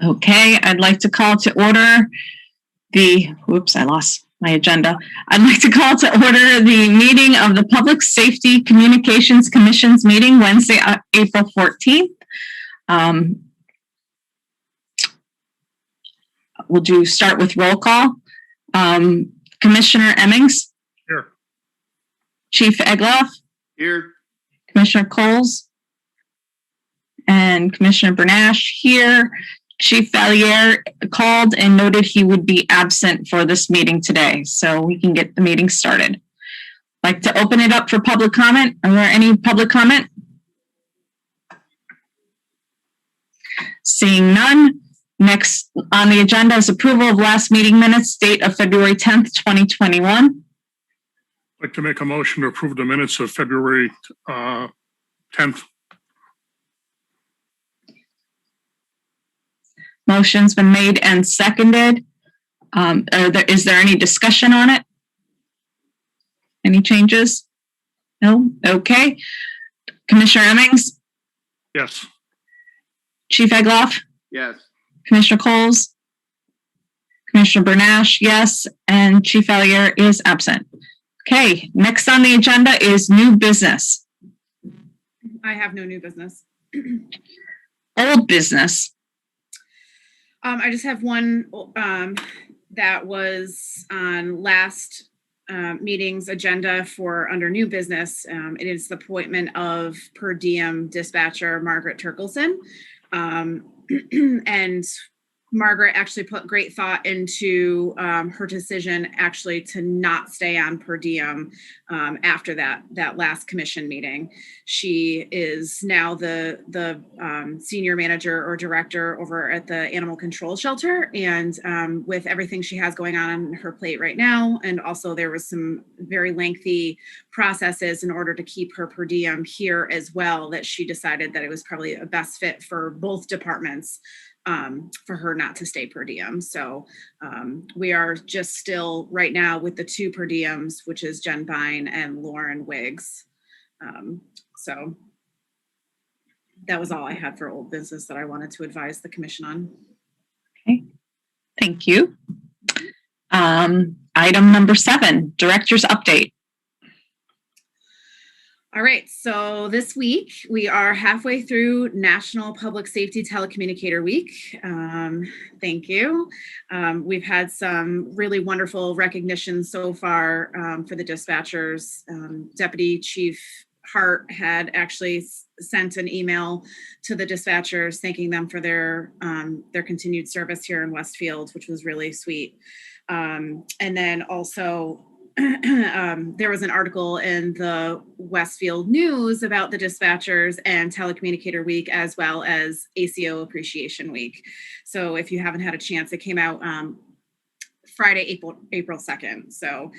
Okay, I'd like to call to order I lost my agenda. I'd like to call to order the meeting of the Public Safety Communications Commission's meeting Wednesday, April 14th. We'll start with roll call. Commissioner Emmings? Here. Chief Egloff? Here. Commissioner Coles? And Commissioner Bernash here. Chief Valier called and noted he would be absent for this meeting today, so we can get the meeting started. I'd like to open it up for public comment. Are there any public comment? Seeing none. Next on the agenda is approval of last meeting minutes, date of February 10th, 2021. I'd like to make a motion to approve the minutes of February 10th. Motion's been made and seconded. Is there any discussion on it? Any changes? No? Okay. Commissioner Emmings? Yes. Chief Egloff? Yes. Commissioner Coles? Commissioner Bernash, yes. And Chief Valier is absent. Okay, next on the agenda is new business. I have no new business. Old business. I just have one that was on last meeting's agenda for under new business. It is the appointment of per diem dispatcher Margaret Turkelson. And Margaret actually put great thought into her decision actually to not stay on per diem after that last commission meeting. She is now the senior manager or director over at the animal control shelter, and with everything she has going on her plate right now, and also there was some very lengthy processes in order to keep her per diem here as well, that she decided that it was probably a best fit for both departments for her not to stay per diem. So we are just still right now with the two per diems, which is Jen Bine and Lauren Wiggs. So that was all I had for old business that I wanted to advise the commission on. Okay, thank you. Item number 7, director's update. All right, so this week we are halfway through National Public Safety Telecommunicator Week. Thank you. We've had some really wonderful recognition so far for the dispatchers. Deputy Chief Hart had actually sent an email to the dispatchers thanking them for their continued service here in Westfield, which was really sweet. And then also there was an article in the Westfield News about the dispatchers and Telecommunicator Week, as well as ACO Appreciation Week. So if you haven't had a chance, it came out Friday, April 2nd. So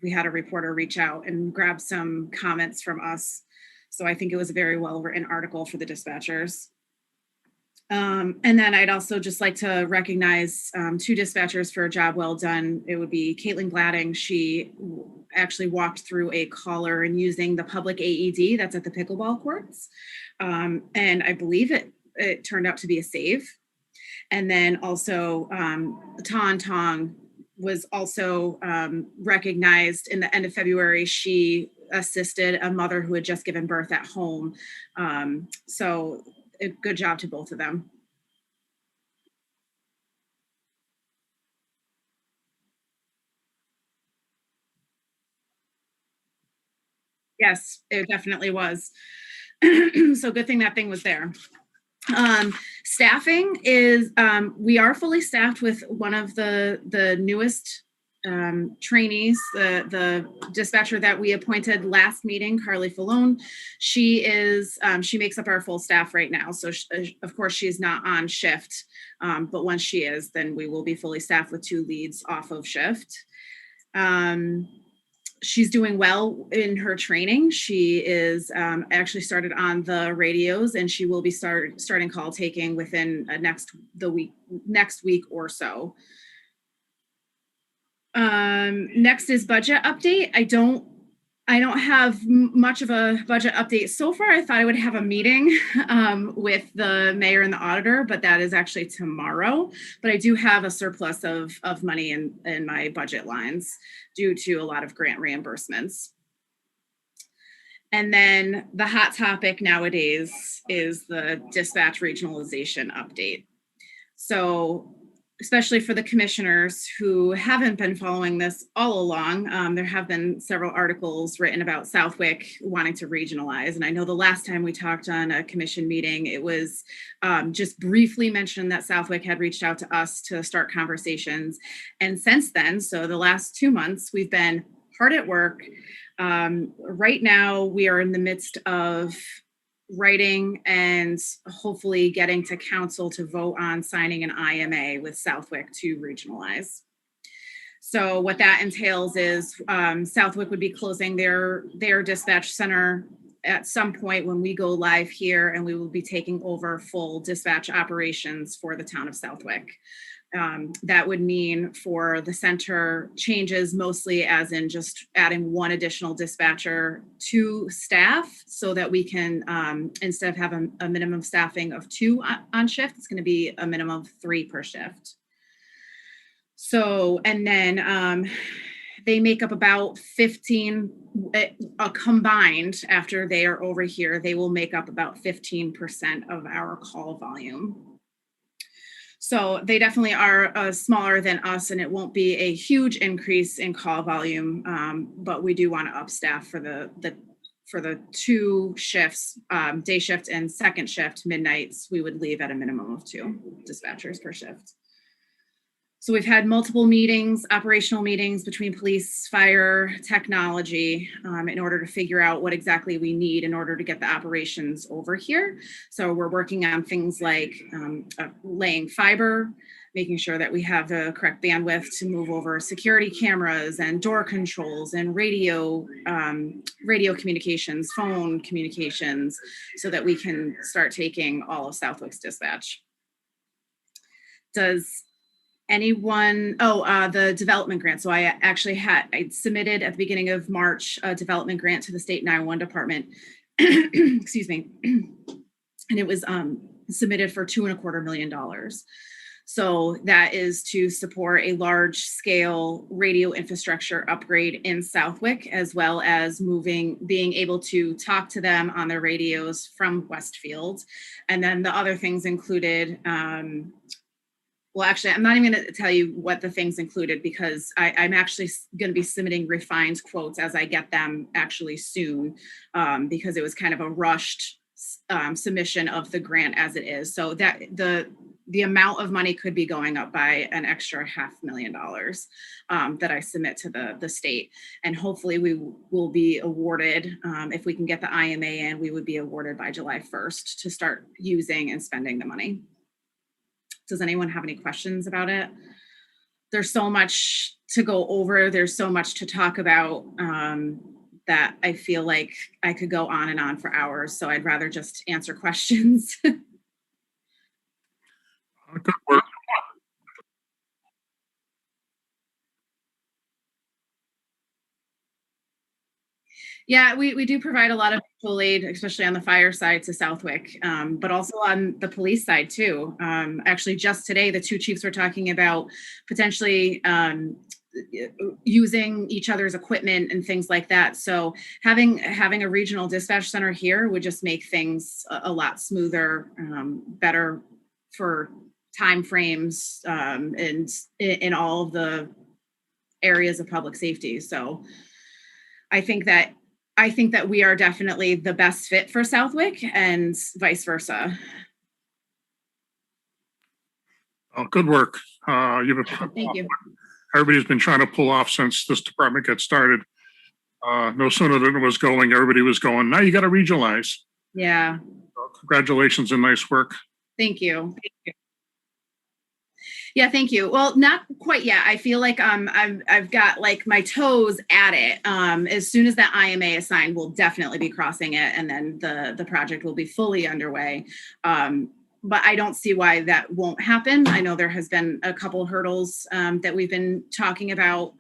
we had a reporter reach out and grab some comments from us. So I think it was a very well-written article for the dispatchers. And then I'd also just like to recognize 2 dispatchers for a job well done. It would be Caitlin Gladding. She actually walked through a caller and using the public AED that's at the pickleball courts. And I believe it turned out to be a save. And then also Tawn Tong was also recognized in the end of February. She assisted a mother who had just given birth at home. So a good job to both of them. Yes, it definitely was. So good thing that thing was there. Staffing is, we are fully staffed with one of the newest trainees, the dispatcher that we appointed last meeting, Carly Falone. She makes up our full staff right now. So of course she's not on shift, but once she is, then we will be fully staffed with 2 leads off of shift. She's doing well in her training. She is actually started on the radios, and she will be starting call taking within next week or so. Next is budget update. I don't I don't have much of a budget update so far. I thought I would have a meeting with the mayor and the auditor, but that is actually tomorrow. But I do have a surplus of money in my budget lines due to a lot of grant reimbursements. And then the hot topic nowadays is the dispatch regionalization update. So especially for the commissioners who haven't been following this all along, there have been several articles written about Southwick wanting to regionalize. And I know the last time we talked on a commission meeting, it was just briefly mentioned that Southwick had reached out to us to start conversations. And since then, so the last 2 months, we've been hard at work. Right now, we are in the midst of writing and hopefully getting to council to vote on signing an IMA with Southwick to regionalize. So what that entails is Southwick would be closing their dispatch center at some point when we go live here, and we will be taking over full dispatch operations for the town of Southwick. That would mean for the center changes mostly as in just adding one additional dispatcher to staff so that we can, instead of having a minimum staffing of 2 on shift, it's going to be a minimum of 3 per shift. So, and then they make up about 15 combined after they are over here, they will make up about 15% of our call volume. So they definitely are smaller than us, and it won't be a huge increase in call volume, but we do want to upstaff for the 2 shifts, day shift and second shift, midnights. We would leave at a minimum of 2 dispatchers per shift. So we've had multiple meetings, operational meetings between police, fire, technology, in order to figure out what exactly we need in order to get the operations over here. So we're working on things like laying fiber, making sure that we have the correct bandwidth to move over security cameras and door controls and radio communications, phone communications, so that we can start taking all of Southwick's dispatch. Does anyone, the development grant. So I submitted at the beginning of March a development grant to the state 911 department, excuse me. And it was submitted for $2.25 million. So that is to support a large scale radio infrastructure upgrade in Southwick, as well as being able to talk to them on their radios from Westfield. And then the other things included, well, actually, I'm not even going to tell you what the things included, because I'm actually going to be submitting refined quotes as I get them actually soon, because it was kind of a rushed submission of the grant as it is. So that the amount of money could be going up by an extra $500,000 that I submit to the state. And hopefully we will be awarded, if we can get the IMA in, we would be awarded by July 1st to start using and spending the money. Does anyone have any questions about it? There's so much to go over. There's so much to talk about that I feel like I could go on and on for hours. So I'd rather just answer questions. Good work. Yeah, we do provide a lot of full aid, especially on the fire side to Southwick, but also on the police side too. Actually, just today, the 2 chiefs were talking about potentially using each other's equipment and things like that. So having a regional dispatch center here would just make things a lot smoother, better for time frames, and in all of the areas of public safety. So I think that we are definitely the best fit for Southwick, and vice versa. Oh, good work. Thank you. Everybody's been trying to pull off since this department got started. No sooner than it was going, everybody was going, now you got to regionalize. Yeah. So congratulations and nice work. Thank you. Yeah, thank you. Well, not quite yet. I feel like I've got like my toes at it. As soon as that IMA is signed, we'll definitely be crossing it, and then the project will be fully underway. but I don't see why that won't happen. I know there has been a couple hurdles that we've been talking about.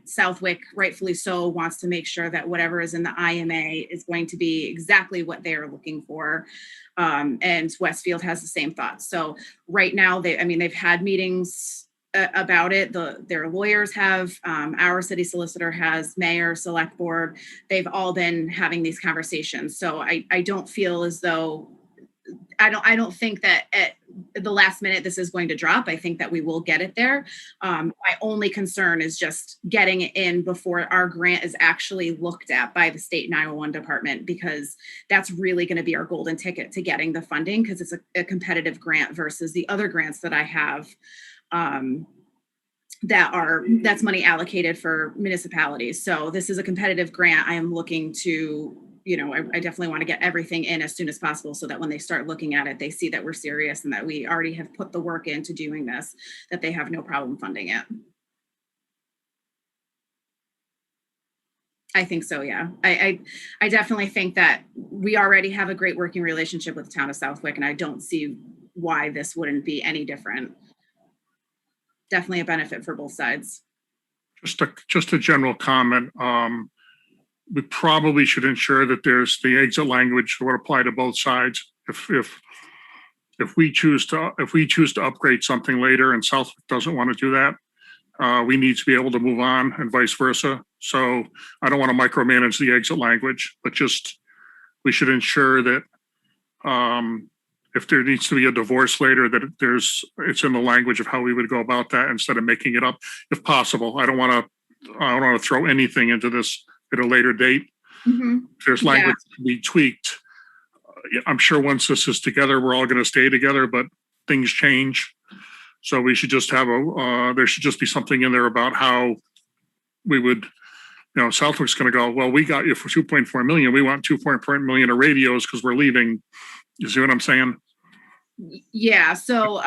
Southwick, rightfully so, wants to make sure that whatever is in the IMA is going to be exactly what they are looking for. And Westfield has the same thoughts. So right now, they've had meetings about it. Their lawyers have, our city solicitor has, mayor, select board. They've all been having these conversations. So I don't feel as though, I don't think that at the last minute this is going to drop. I think that we will get it there. My only concern is just getting it in before our grant is actually looked at by the state 911 department, because that's really going to be our golden ticket to getting the funding, because it's a competitive grant versus the other grants that I have. That's money allocated for municipalities. So this is a competitive grant. I am looking to, I definitely want to get everything in as soon as possible, so that when they start looking at it, they see that we're serious and that we already have put the work into doing this, that they have no problem funding it. I think so, yeah. I definitely think that we already have a great working relationship with the town of Southwick, and I don't see why this wouldn't be any different. Definitely a benefit for both sides. Just a general comment. We probably should ensure that there's the exit language that would apply to both sides. If we choose to upgrade something later and Southwick doesn't want to do that, we need to be able to move on, and vice versa. So I don't want to micromanage the exit language, but just we should ensure that if there needs to be a divorce later, that it's in the language of how we would go about that instead of making it up, if possible. I don't want to throw anything into this at a later date. Mm-hmm. If there's language to be tweaked, I'm sure once this is together, we're all going to stay together, but things change. So we should just have there should just be something in there about how we would, Southwick's going to go, well, we got you for 2.4 million. We want 2.4 million of radios because we're leaving. You see what I'm saying? Yeah. So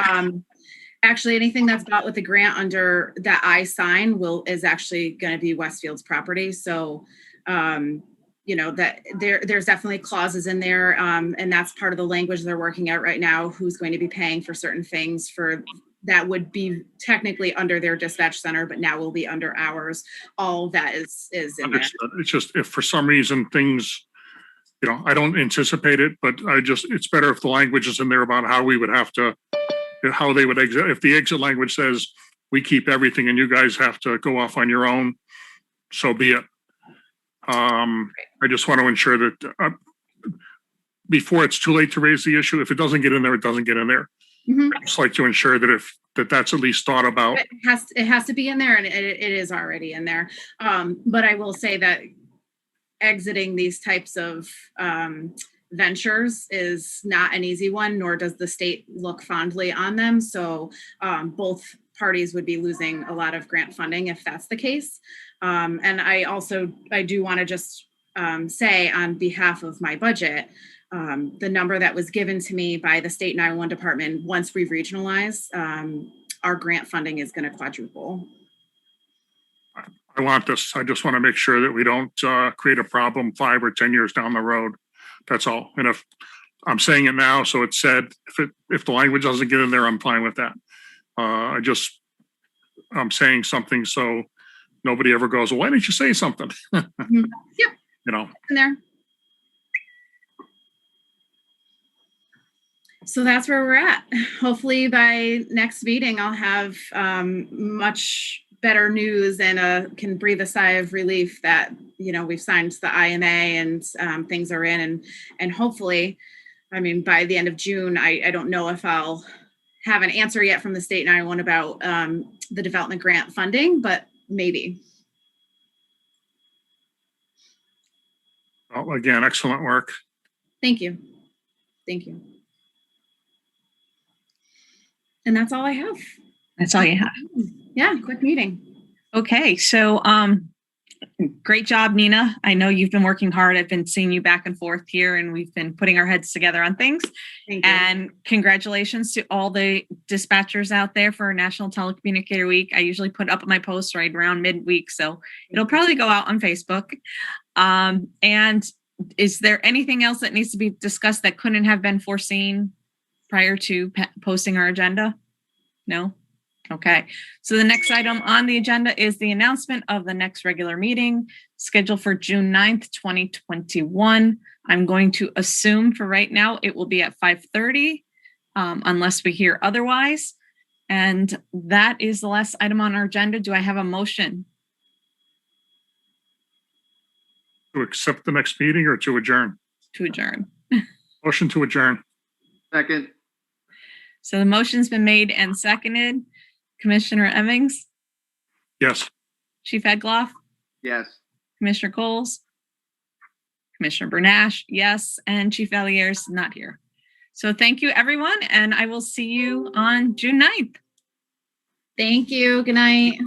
actually anything that's bought with the grant under that I sign is actually going to be Westfield's property. So, that there's definitely clauses in there. And that's part of the language they're working out right now, who's going to be paying for certain things that would be technically under their dispatch center, but now will be under ours. All that is in Understood. there. It's just, if for some reason things, I don't anticipate it, but it's better if the language is in there about how we would have to, how they would exit. If the exit language says we keep everything and you guys have to go off on your own, so be it. I just want to ensure that before it's too late to raise the issue, if it doesn't get in there, it doesn't get in there. Mm-hmm. I just like to ensure that that's at least thought about. It has to be in there, and it is already in there. But I will say that exiting these types of ventures is not an easy one, nor does the state look fondly on them. So both parties would be losing a lot of grant funding if that's the case. And I do want to just say on behalf of my budget, the number that was given to me by the state 911 department, once we regionalize, our grant funding is going to quadruple. I want this. I just want to make sure that we don't create a problem 5 or 10 years down the road. That's all. And if I'm saying it now, so it's said, if the language doesn't get in there, I'm fine with that. I'm saying something so nobody ever goes, well, why didn't you say something? Mm-hmm. Yep. In there. So that's where we're at. Hopefully by next meeting, I'll have much better news and can breathe a sigh of relief that, we've signed the IMA and things are in. And hopefully, by the end of June, I don't know if I'll have an answer yet from the state 911 about the development grant funding, but maybe. Well, again, excellent work. Thank you. And that's all I have. That's all you have. Yeah, quick meeting. Okay, so great job, Nina. I know you've been working hard. I've been seeing you back and forth here, and we've been putting our heads together on things. Thank you. And congratulations to all the dispatchers out there for National Telecommunicator Week. I usually put up my post right around midweek, so it'll probably go out on Facebook. And is there anything else that needs to be discussed that couldn't have been foreseen? prior to posting our agenda? No? Okay. So the next item on the agenda is the announcement of the next regular meeting scheduled for June 9th, 2021. I'm going to assume for right now it will be at 5:30 unless we hear otherwise. And that is the last item on our agenda. Do I have a motion? To accept the next meeting or to adjourn? To adjourn. Motion to adjourn. Second. So the motion's been made and seconded. Commissioner Emmings, Yes. Chief Egloff, Yes. Commissioner Coles, Commissioner Bernash, yes, and Chief Valier's not here. So thank you, everyone, and I will see you on June 9th. Thank you. Good night.